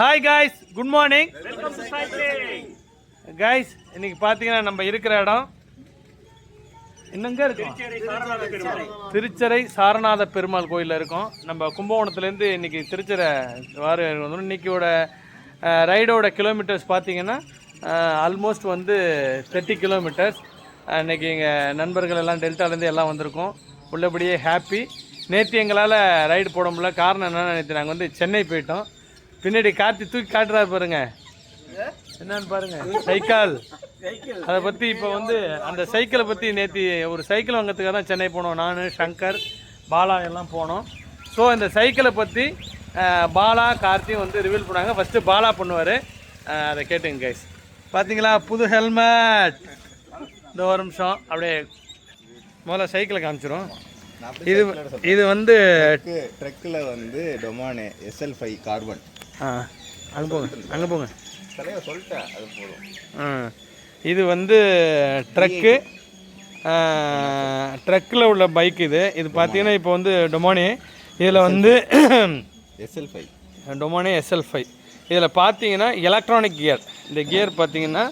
Hi guys, good morning. Welcome to cycling. Guys, இன்னைக்கு பாத்தீங்கன்னா நம்ம இருக்கிற இடம் என்னங்க இருக்கோம்? திருச்சரை சாரநாத பெருமாள் கோயில்ல இருக்கோம். நம்ம கும்பகோணத்துல இருந்து இன்னைக்கு திருச்சரை வந்தோம். இன்னைக்கோட ரைடோட கிலோமீட்டர்ஸ் பாத்தீங்கன்னா ஆல்மோஸ்ட் வந்து 30 கிலோமீட்டர்ஸ். இன்னைக்கு எங்கள் நண்பர்கள் எல்லாம் டெல்டாலேருந்து எல்லாம் வந்திருக்கோம். உள்ளபடியே ஹாப்பி. நேற்று எங்களால் ரைடு போட முடியல. காரணம் என்னென்னு நேற்று நாங்கள் வந்து சென்னை போயிட்டோம். பின்னாடி கார்த்தி தூக்கி காட்டுறாரு பாருங்க, என்னன்னு பாருங்க, சைக்கிள். அதை பற்றி இப்போ வந்து அந்த சைக்கிளை பற்றி நேற்று ஒரு சைக்கிள் வாங்கிறதுக்காக தான் சென்னை போனோம். நான், சங்கர், பாலா எல்லாம் போனோம். ஸோ இந்த சைக்கிளை பற்றி பாலா, கார்த்தியும் வந்து ரிவீல் பண்ணாங்க. ஃபஸ்ட்டு பாலா பண்ணுவார், அதை கேட்டுங்க கைஸ். பார்த்தீங்களா புது ஹெல்மெட்? இந்த ஒரு நிமிஷம் அப்படியே முதல்ல சைக்கிளை காமிச்சிரும். இது வந்து ட்ரக்கில் வந்து டொமானே SL5 கார்பன். அங்கே போங்க சொல்லிட்டேன், அது போதும். இது வந்து ட்ரக்கில் உள்ள பைக். இது பார்த்தீங்கன்னா இப்போ வந்து டொமானே. இதில் வந்து SL5 டொமானே SL5. இதில் பார்த்தீங்கன்னா எலக்ட்ரானிக் கியர். இந்த கியர் பார்த்தீங்கன்னா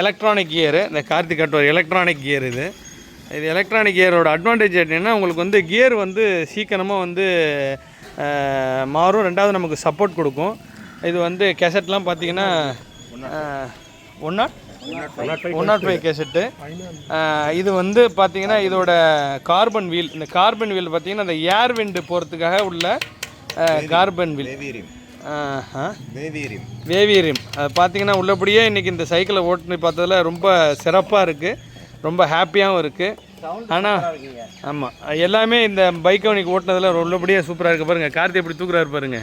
எலக்ட்ரானிக் கியரு. இந்த கார்த்திக் காட்டுவார் எலக்ட்ரானிக் கியர். இது எலக்ட்ரானிக் கியரோட அட்வான்டேஜ் என்னென்னா உங்களுக்கு வந்து கியர் வந்து சீக்கிரமாக வந்து மாறும். ரெண்டாவது நமக்கு சப்போர்ட் கொடுக்கும். இது வந்து கேசட்லாம் பார்த்தீங்கன்னா 105 கேசட்டு. இது வந்து பார்த்தீங்கன்னா இதோட கார்பன் வீல். இந்த கார்பன் வீல் பார்த்தீங்கன்னா இந்த ஏர் விண்டு போகிறதுக்காக உள்ள கார்பன் வீல், வேவி ரிம். அது பார்த்தீங்கன்னா உள்ளபடியே இன்றைக்கி இந்த சைக்கிளை ஓட்டுன்னு பார்த்ததில் ரொம்ப சிறப்பாக இருக்குது, ரொம்ப ஹாப்பியாகவும் இருக்குது. ஆனால் ஆமாம், எல்லாமே இந்த பைக்கை இன்னைக்கு ஓட்டினதில் உள்ளபடியாக சூப்பராக இருக்குது. பாருங்கள் கார்த்தி எப்படி தூக்குறாரு பாருங்க.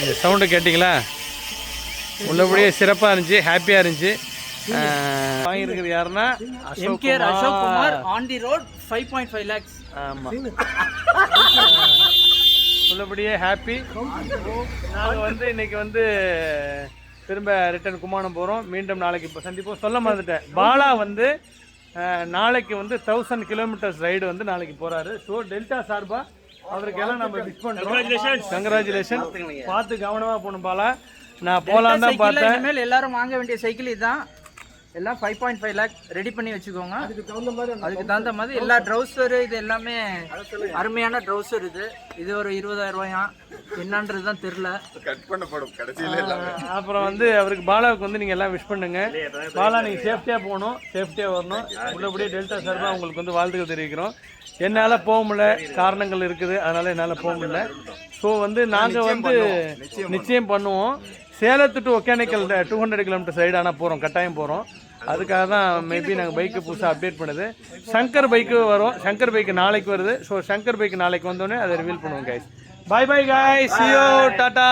இந்த சவுண்டை கேட்டிங்களா? உள்ளபடியே சிறப்பாக இருந்துச்சு, ஹாப்பியாக இருந்துச்சு. வாங்கியிருக்கிறது யாருன்னா Ashok Kumar on the road 5.5 lakhs. ஆமாம், உள்ளபடியே ஹாப்பி. நாங்கள் வந்து இன்னைக்கு வந்து திரும்ப ரிட்டர்ன் கும்பகோணம் போகிறோம். மீண்டும் நாளைக்கு இப்போ சந்திப்போம். சொல்ல மறந்துட்டேன், பாலா வந்து நாளைக்கு வந்து 1000 கிலோமீட்டர்ஸ் ரைடு வந்து நாளைக்கு போகிறாரு. ஸோ டெல்டா சார்பாக அவருக்கு எல்லாம் நம்ம மிஸ் பண்ணுறோம். கங்க்ராச்சுலேஷன். பார்த்து கவனமாக போகணும் பாலா. நான் போகலான்னு தான் பார்த்தேன். இனிமேல் எல்லாரும் வாங்க வேண்டிய சைக்கிள் இதுதான். எல்லாம் 5.5 lakh ரெடி பண்ணி வச்சுக்கோங்க. அதுக்கு தகுந்த மாதிரி எல்லா ட்ரௌசரு இது எல்லாமே அருமையான ட்ரௌசர். இது ஒரு 20,000 ரூபாயா என்னன்றது தான் தெரில. அப்புறம் வந்து அவருக்கு பாலாவுக்கு வந்து நீங்கள் எல்லாம் விஷ் பண்ணுங்க. பாலா நீங்கள் சேஃப்டியாக போகணும், சேஃப்டியாக வரணும். உள்ளபடியே டெல்டா சார்பாக உங்களுக்கு வந்து வாழ்த்துக்கள் தெரிவிக்கிறோம். என்னால் போக முடியல, காரணங்கள் இருக்குது, அதனால் என்னால் போக முடியல. ஸோ வந்து நாங்கள் வந்து நிச்சயம் பண்ணுவோம். சேலத்து டு ஒகேனக்கல் 200 கிலோமீட்டர் சைடு ஆனால் போகிறோம், கட்டாயம் போகிறோம். அதுக்காக தான் மேபி நாங்கள் பைக்கு புதுசாக அப்டேட் பண்ணுது. சங்கர் பைக்கு வரும். சங்கர் பைக்கு நாளைக்கு வருது. ஸோ சங்கர் பைக்கு நாளைக்கு வந்தோடனே அதை ரிவீல் பண்ணுவோம் guys. Bye bye guys, see you, tata.